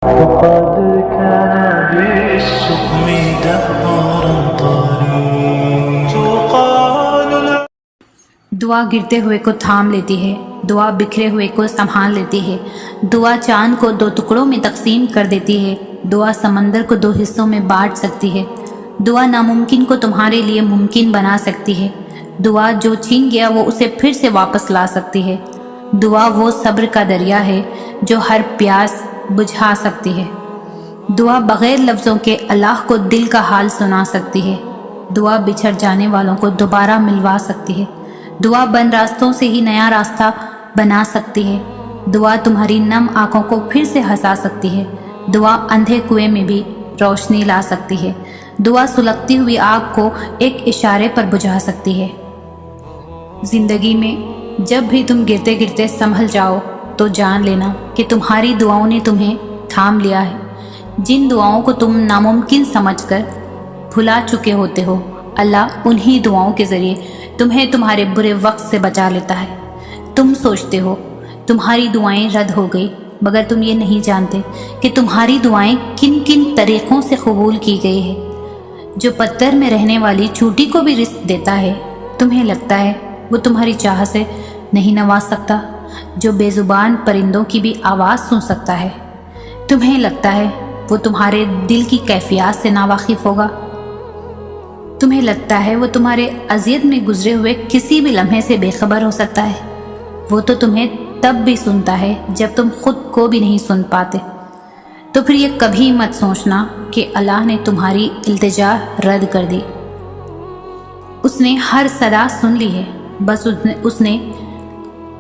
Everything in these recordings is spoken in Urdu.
وقد كان بالسقم دهرا طريق تقال دعا گرتے ہوئے کو تھام لیتی ہے، دعا بکھرے ہوئے کو سنبھال لیتی ہے، دعا چاند کو 2 ٹکڑوں میں تقسیم کر دیتی ہے، دعا سمندر کو 2 حصوں میں بانٹ سکتی ہے، دعا ناممکن کو تمہارے لیے ممکن بنا سکتی ہے، دعا جو چھین گیا وہ اسے پھر سے واپس لا سکتی ہے، دعا وہ صبر کا دریا ہے جو ہر پیاس بجھا سکتی ہے، دعا بغیر لفظوں کے اللہ کو دل کا حال سنا سکتی ہے، دعا بچھڑ جانے والوں کو دوبارہ ملوا سکتی ہے، دعا بند راستوں سے ہی نیا راستہ بنا سکتی ہے، دعا تمہاری نم آنکھوں کو پھر سے ہنسا سکتی ہے، دعا اندھے کنویں میں بھی روشنی لا سکتی ہے، دعا سلگتی ہوئی آگ کو ایک اشارے پر بجھا سکتی ہے۔ زندگی میں جب بھی تم گرتے گرتے سنبھل جاؤ تو جان لینا کہ تمہاری دعاؤں نے تمہیں تھام لیا ہے۔ جن دعاؤں کو تم ناممکن سمجھ کر بھلا چکے ہوتے ہو، اللہ انہی دعاؤں کے ذریعے تمہیں تمہارے برے وقت سے بچا لیتا ہے۔ تم سوچتے ہو تمہاری دعائیں رد ہو گئی، مگر تم یہ نہیں جانتے کہ تمہاری دعائیں کن کن طریقوں سے قبول کی گئی ہے۔ جو پتھر میں رہنے والی چونٹی کو بھی رزق دیتا ہے، تمہیں لگتا ہے وہ تمہاری چاہ سے نہیں نواز سکتا؟ جو بے زبان پرندوں کی بھی آواز سن سکتا ہے، تمہیں لگتا ہے وہ تمہارے دل کی کیفیات سے ناواقف ہوگا؟ تمہیں لگتا ہے وہ تمہارے اذیت میں گزرے ہوئے کسی بھی لمحے سے بے خبر ہو سکتا ہے؟ وہ تو تمہیں تب بھی سنتا ہے جب تم خود کو بھی نہیں سن پاتے۔ تو پھر یہ کبھی مت سوچنا کہ اللہ نے تمہاری التجا رد کر دی۔ اس نے ہر صدا سن لی ہے، بس اس نے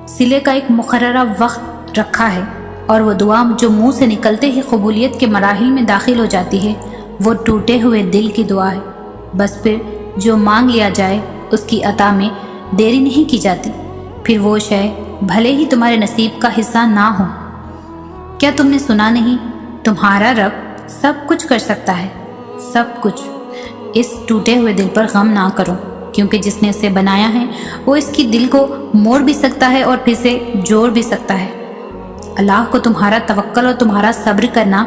صلے کا ایک مقررہ وقت رکھا ہے، اور وہ دعا جو منہ سے نکلتے ہی قبولیت کے مراحل میں داخل ہو جاتی ہے، وہ ٹوٹے ہوئے دل کی دعا ہے۔ بس پھر جو مانگ لیا جائے اس کی عطا میں دیری نہیں کی جاتی، پھر وہ شے بھلے ہی تمہارے نصیب کا حصہ نہ ہو۔ کیا تم نے سنا نہیں؟ تمہارا رب سب کچھ کر سکتا ہے، سب کچھ۔ اس ٹوٹے ہوئے دل پر غم نہ کرو، کیونکہ جس نے اسے بنایا ہے وہ اس کی دل کو موڑ بھی سکتا ہے اور پھر سے جوڑ بھی سکتا ہے۔ اللہ کو تمہارا توکل اور تمہارا صبر کرنا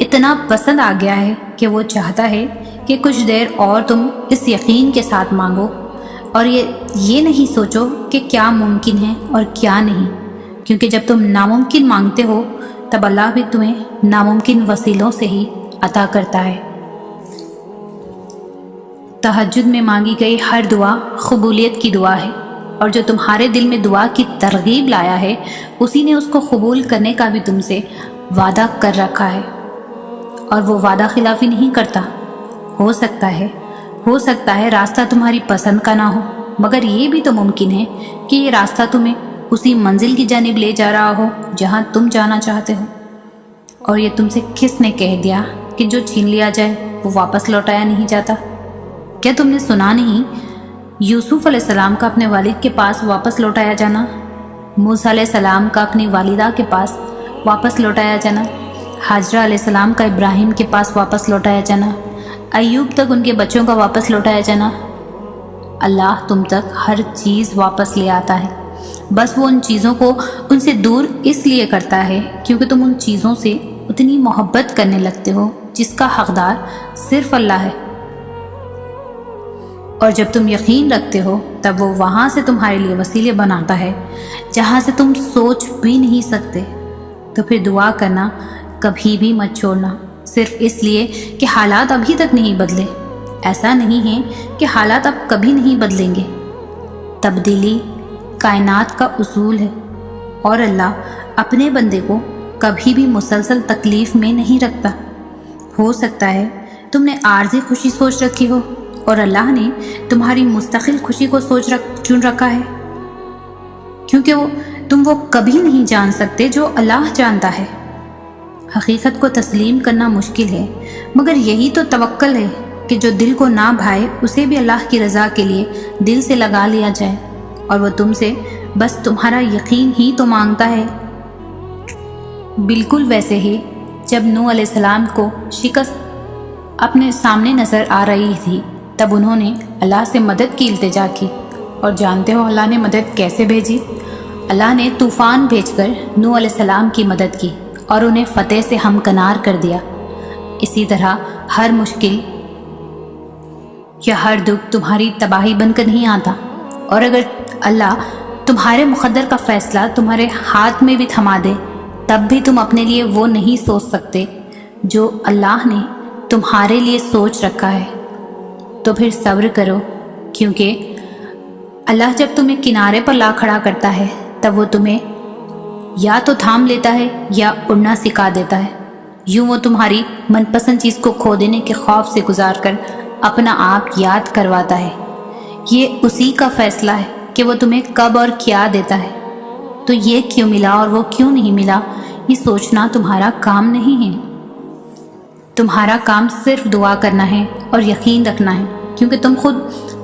اتنا پسند آ گیا ہے کہ وہ چاہتا ہے کہ کچھ دیر اور تم اس یقین کے ساتھ مانگو، اور یہ نہیں سوچو کہ کیا ممکن ہے اور کیا نہیں، کیونکہ جب تم ناممکن مانگتے ہو تب اللہ بھی تمہیں ناممکن وسیلوں سے ہی عطا کرتا ہے۔ تہجد میں مانگی گئی ہر دعا قبولیت کی دعا ہے، اور جو تمہارے دل میں دعا کی ترغیب لایا ہے اسی نے اس کو قبول کرنے کا بھی تم سے وعدہ کر رکھا ہے، اور وہ وعدہ خلافی نہیں کرتا۔ ہو سکتا ہے راستہ تمہاری پسند کا نہ ہو، مگر یہ بھی تو ممکن ہے کہ یہ راستہ تمہیں اسی منزل کی جانب لے جا رہا ہو جہاں تم جانا چاہتے ہو۔ اور یہ تم سے کس نے کہہ دیا کہ جو چھین لیا جائے وہ واپس لوٹایا نہیں جاتا؟ کیا تم نے سنا نہیں یوسف علیہ السلام کا اپنے والد کے پاس واپس لوٹایا جانا، موسیٰ علیہ السلام کا اپنی والدہ کے پاس واپس لوٹایا جانا، حاجرہ علیہ السلام کا ابراہیم کے پاس واپس لوٹایا جانا، ایوب تک ان کے بچوں کا واپس لوٹایا جانا؟ اللہ تم تک ہر چیز واپس لے آتا ہے، بس وہ ان چیزوں کو ان سے دور اس لیے کرتا ہے کیونکہ تم ان چیزوں سے اتنی محبت کرنے لگتے ہو جس کا حقدار صرف اللہ ہے۔ اور جب تم یقین رکھتے ہو تب وہ وہاں سے تمہارے لیے وسیلے بناتا ہے جہاں سے تم سوچ بھی نہیں سکتے۔ تو پھر دعا کرنا کبھی بھی مت چھوڑنا، صرف اس لیے کہ حالات ابھی تک نہیں بدلے۔ ایسا نہیں ہے کہ حالات اب کبھی نہیں بدلیں گے، تبدیلی کائنات کا اصول ہے، اور اللہ اپنے بندے کو کبھی بھی مسلسل تکلیف میں نہیں رکھتا۔ ہو سکتا ہے تم نے عارضی خوشی سوچ رکھی ہو اور اللہ نے تمہاری مستقل خوشی کو چن رکھا ہے، کیونکہ تم وہ کبھی نہیں جان سکتے جو اللہ جانتا ہے۔ حقیقت کو تسلیم کرنا مشکل ہے، مگر یہی تو توکل ہے کہ جو دل کو نہ بھائے اسے بھی اللہ کی رضا کے لیے دل سے لگا لیا جائے، اور وہ تم سے بس تمہارا یقین ہی تو مانگتا ہے۔ بالکل ویسے ہی جب نوح علیہ السلام کو شکست اپنے سامنے نظر آ رہی تھی تب انہوں نے اللہ سے مدد کی التجا کی، اور جانتے ہو اللہ نے مدد کیسے بھیجی؟ اللہ نے طوفان بھیج کر نوح علیہ السلام کی مدد کی، اور انہیں فتح سے ہمکنار کر دیا۔ اسی طرح ہر مشکل یا ہر دکھ تمہاری تباہی بن کر نہیں آتا، اور اگر اللہ تمہارے مقدر کا فیصلہ تمہارے ہاتھ میں بھی تھما دے تب بھی تم اپنے لیے وہ نہیں سوچ سکتے جو اللہ نے تمہارے لیے سوچ رکھا ہے۔ تو پھر صبر کرو، کیونکہ اللہ جب تمہیں کنارے پر لا کھڑا کرتا ہے تب وہ تمہیں یا تو تھام لیتا ہے یا اڑنا سکھا دیتا ہے۔ یوں وہ تمہاری من پسند چیز کو کھو دینے کے خوف سے گزار کر اپنا آپ یاد کرواتا ہے۔ یہ اسی کا فیصلہ ہے کہ وہ تمہیں کب اور کیا دیتا ہے۔ تو یہ کیوں ملا اور وہ کیوں نہیں ملا، یہ سوچنا تمہارا کام نہیں ہے۔ تمہارا کام صرف دعا کرنا ہے اور یقین رکھنا ہے، کیونکہ تم خود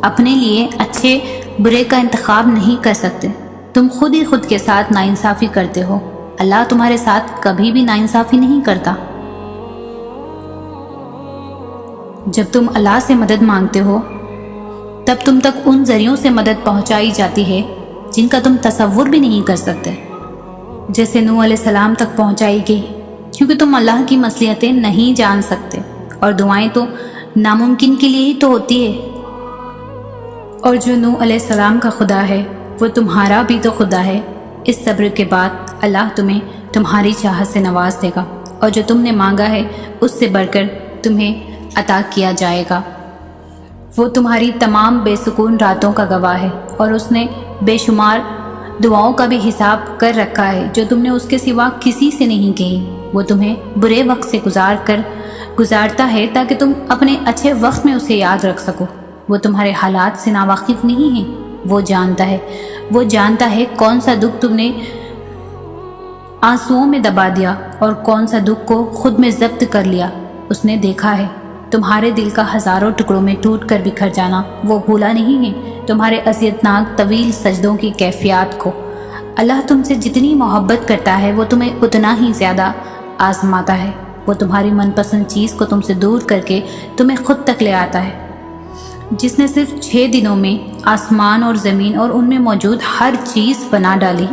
اپنے لیے اچھے برے کا انتخاب نہیں کر سکتے۔ تم خود ہی خود کے ساتھ ناانصافی کرتے ہو۔ اللہ تمہارے ساتھ کبھی بھی ناانصافی نہیں کرتا۔ جب تم اللہ سے مدد مانگتے ہو تب تم تک ان ذریعوں سے مدد پہنچائی جاتی ہے جن کا تم تصور بھی نہیں کر سکتے، جیسے نوح علیہ السلام تک پہنچائی گئی، کیونکہ تم اللہ کی مصلحتیں نہیں جان سکتے، اور دعائیں تو ناممکن کے لیے ہی تو ہوتی ہے۔ اور جو نوح علیہ السلام کا خدا ہے وہ تمہارا بھی تو خدا ہے۔ اس صبر کے بعد اللہ تمہیں تمہاری چاہت سے نواز دے گا، اور جو تم نے مانگا ہے اس سے بڑھ کر تمہیں عطا کیا جائے گا۔ وہ تمہاری تمام بے سکون راتوں کا گواہ ہے، اور اس نے بے شمار دعاؤں کا بھی حساب کر رکھا ہے جو تم نے اس کے سوا کسی سے نہیں کہی۔ وہ تمہیں برے وقت سے گزارتا ہے تاکہ تم اپنے اچھے وقت میں اسے یاد رکھ سکو۔ وہ تمہارے حالات سے ناواقف نہیں ہے، وہ جانتا ہے کون سا دکھ تم نے آنسوؤں میں دبا دیا اور کون سا دکھ کو خود میں ضبط کر لیا۔ اس نے دیکھا ہے تمہارے دل کا ہزاروں ٹکڑوں میں ٹوٹ کر بکھر جانا، وہ بھولا نہیں ہے تمہارے اذیتناک طویل سجدوں کی کیفیات کو۔ اللہ تم سے جتنی محبت کرتا ہے وہ تمہیں اتنا ہی زیادہ آزماتا ہے۔ وہ تمہاری من پسند چیز کو تم سے دور کر کے تمہیں خود تک لے آتا ہے۔ جس نے صرف 6 دنوں میں آسمان اور زمین اور ان میں موجود ہر چیز بنا ڈالی،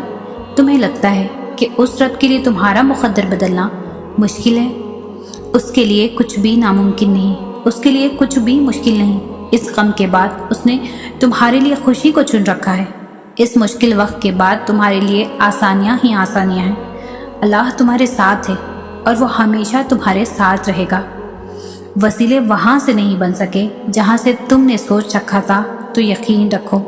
تمہیں لگتا ہے کہ اس رب کے لیے تمہارا مقدر بدلنا مشکل ہے؟ اس کے لیے کچھ بھی ناممکن نہیں، اس کے لیے کچھ بھی مشکل نہیں۔ اس غم کے بعد اس نے تمہارے لیے خوشی کو چن رکھا ہے۔ اس مشکل وقت کے بعد تمہارے لیے آسانیاں ہی آسانیاں ہیں۔ اللہ تمہارے ساتھ ہے اور وہ ہمیشہ تمہارے ساتھ رہے گا۔ وسیلے وہاں سے نہیں بن سکے جہاں سے تم نے سوچ رکھا تھا، تو یقین رکھو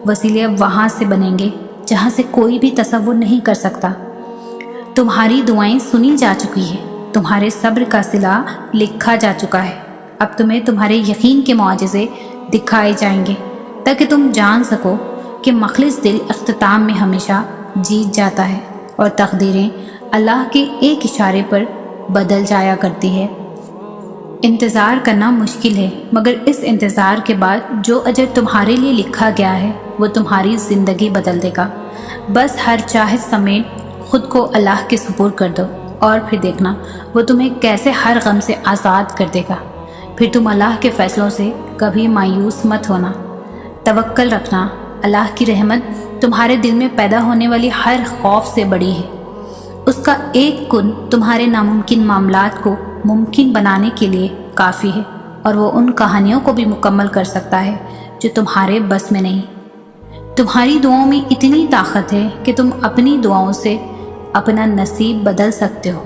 وسیلے وہاں سے بنیں گے جہاں سے کوئی بھی تصور نہیں کر سکتا۔ تمہاری دعائیں سنی جا چکی ہیں، تمہارے صبر کا صلہ لکھا جا چکا ہے۔ اب تمہیں تمہارے یقین کے معجزے دکھائے جائیں گے تاکہ تم جان سکو کہ مخلص دل اختتام میں ہمیشہ جیت جاتا ہے، اور تقدیریں اللہ کے ایک اشارے پر بدل جایا کرتی ہے۔ انتظار کرنا مشکل ہے، مگر اس انتظار کے بعد جو اجر تمہارے لیے لکھا گیا ہے وہ تمہاری زندگی بدل دے گا۔ بس ہر چاہت سمیت خود کو اللہ کے سپرد کر دو، اور پھر دیکھنا وہ تمہیں کیسے ہر غم سے آزاد کر دے گا۔ پھر تم اللہ کے فیصلوں سے کبھی مایوس مت ہونا، توکل رکھنا۔ اللہ کی رحمت تمہارے دل میں پیدا ہونے والی ہر خوف سے بڑی ہے۔ اس کا ایک کن تمہارے ناممکن معاملات کو ممکن بنانے کے لیے کافی ہے، اور وہ ان کہانیوں کو بھی مکمل کر سکتا ہے جو تمہارے بس میں نہیں۔ تمہاری دعاؤں میں اتنی طاقت ہے کہ تم اپنی دعاؤں سے اپنا نصیب بدل سکتے ہو۔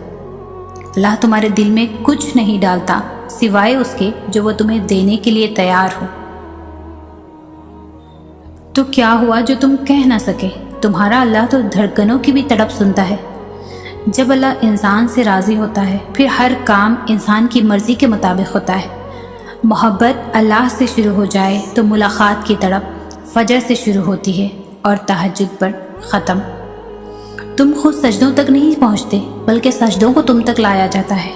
اللہ تمہارے دل میں کچھ نہیں ڈالتا سوائے اس کے جو وہ تمہیں دینے کے لیے تیار ہو۔ تو کیا ہوا جو تم کہہ نہ سکے؟ تمہارا اللہ تو دھڑکنوں کی بھی تڑپ سنتا ہے۔ جب اللہ انسان سے راضی ہوتا ہے پھر ہر کام انسان کی مرضی کے مطابق ہوتا ہے۔ محبت اللہ سے شروع ہو جائے تو ملاقات کی تڑپ فجر سے شروع ہوتی ہے اور تہجد پر ختم۔ تم خود سجدوں تک نہیں پہنچتے بلکہ سجدوں کو تم تک لایا جاتا ہے۔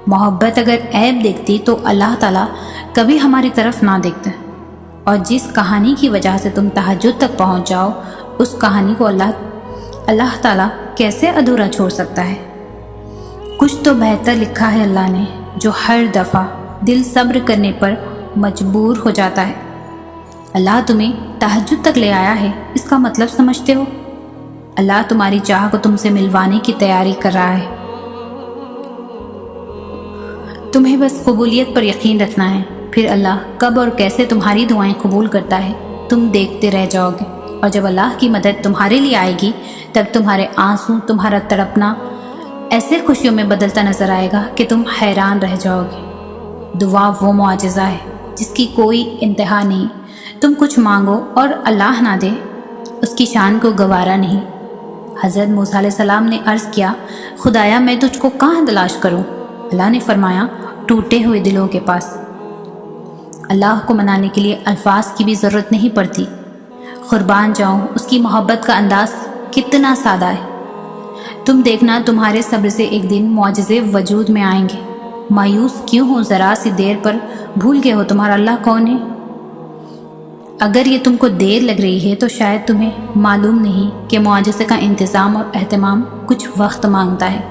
محبت اگر عیب دیکھتی تو اللہ تعالیٰ کبھی ہماری طرف نہ دیکھتا، اور جس کہانی کی وجہ سے تم تہجد تک پہنچ جاؤ اس کہانی کو اللہ تعالیٰ کیسے ادھورا چھوڑ سکتا ہے؟ کچھ تو بہتر لکھا ہے اللہ نے، جو ہر دفعہ دل صبر کرنے پر مجبور ہو جاتا ہے۔ اللہ تمہیں تہجد تک لے آیا ہے، اس کا مطلب سمجھتے ہو؟ اللہ تمہاری چاہ کو تم سے ملوانے کی تیاری کر رہا ہے، تمہیں بس قبولیت پر یقین رکھنا ہے، پھر اللہ کب اور کیسے تمہاری دعائیں قبول کرتا ہے تم دیکھتے رہ جاؤ گے، اور جب اللہ کی مدد تمہارے لیے آئے گی تب تمہارے آنسو، تمہارا تڑپنا ایسے خوشیوں میں بدلتا نظر آئے گا کہ تم حیران رہ جاؤ گے۔ دعا وہ معجزہ ہے جس کی کوئی انتہا نہیں، تم کچھ مانگو اور اللہ نہ دے، اس کی شان کو گوارا نہیں۔ حضرت موسیٰ علیہ السلام نے عرض کیا، خدایا میں تجھ کو کہاں تلاش کروں؟ اللہ نے فرمایا، ٹوٹے ہوئے دلوں کے پاس۔ اللہ کو منانے کے لیے الفاظ کی بھی ضرورت نہیں پڑتی۔ قربان جاؤں، اس کی محبت کا انداز کتنا سادہ ہے۔ تم دیکھنا تمہارے صبر سے ایک دن معجزے وجود میں آئیں گے۔ مایوس کیوں ہو؟ ذرا سی دیر پر بھول گئے ہو تمہارا اللہ کون ہے؟ اگر یہ تم کو دیر لگ رہی ہے تو شاید تمہیں معلوم نہیں کہ معجزے کا انتظام اور اہتمام کچھ وقت مانگتا ہے۔